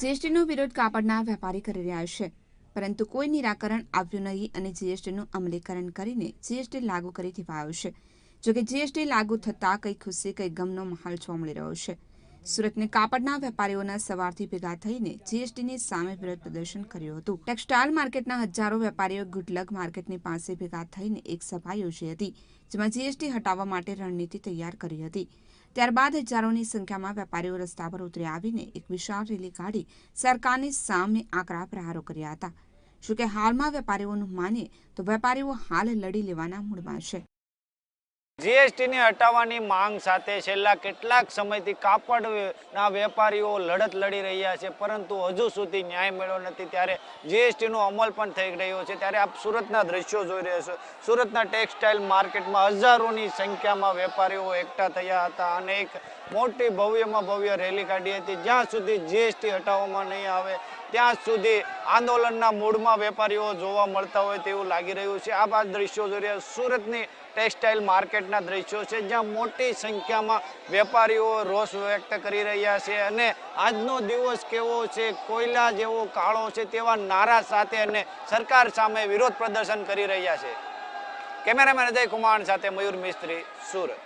જીએસટીનો વિરોધ કાપડના વેપારી કરી રહ્યા છે, પરંતુ કોઈ નિરાકરણ આવ્યું નહીં અને જીએસટીનું અમલીકરણ કરીને જીએસટી લાગુ કરી દેવાયો છે. જોકે જીએસટી લાગુ થતાં કંઈ ખુશી કંઈ ગમનો માહોલ જોવા મળી રહ્યો છે. સુરતની કાપડના વેપારીઓના સવારથી ભેગા થઈને જીએસટીની સામે વિરોધ પ્રદર્શન કર્યું હતું. ટેક્સટાઇલ માર્કેટના હજારો વેપારીઓ ગુડલક માર્કેટની પાસે ભેગા થઈને એક સભા યોજી હતી, જેમાં જીએસટી હટાવવા માટે રણનીતિ તૈયાર કરી હતી. ત્યારબાદ હજારોની સંખ્યામાં વેપારીઓ રસ્તા પર ઉતરી આવીને એક વિશાળ રેલી કાઢી સરકારની સામે આકરા પ્રહારો કર્યા હતા. જોકે હાલમાં વેપારીઓનું માનીએ તો વેપારીઓ હાલ લડી લેવાના મૂડમાં છે. જીએસટીને હટાવવાની માંગ સાથે છેલ્લા કેટલાક સમયથી કાપડના વેપારીઓ લડત લડી રહ્યા છે, પરંતુ હજુ સુધી ન્યાય મળ્યો નથી. ત્યારે જીએસટીનો અમલ પણ થઈ રહ્યો છે. ત્યારે આપ સુરતના દ્રશ્યો જોઈ રહ્યા છો. સુરતના ટેક્સટાઇલ માર્કેટમાં હજારોની સંખ્યામાં વેપારીઓ એકઠા થયા હતા અને એક મોટી ભવ્યમાં ભવ્ય રેલી કાઢી હતી. જ્યાં સુધી જીએસટી હટાવવામાં નહીં આવે ત્યાં સુધી આંદોલનના મૂડમાં વેપારીઓ જોવા મળતા હોય તેવું લાગી રહ્યું છે. આ બાદ દ્રશ્યો જોઈ રહ્યા સુરતની ટેક્સટાઇલ માર્કેટના દ્રશ્યો છે, જ્યાં મોટી સંખ્યામાં વેપારીઓ રોષ વ્યક્ત કરી રહ્યા છે અને આજનો દિવસ કેવો છે, કોયલા જેવો કાળો છે તેવા નારા સાથે અને સરકાર સામે વિરોધ પ્રદર્શન કરી રહ્યા છે. કેમેરામેન અજય કુમાર સાથે મયુર મિસ્ત્રી, સુરત.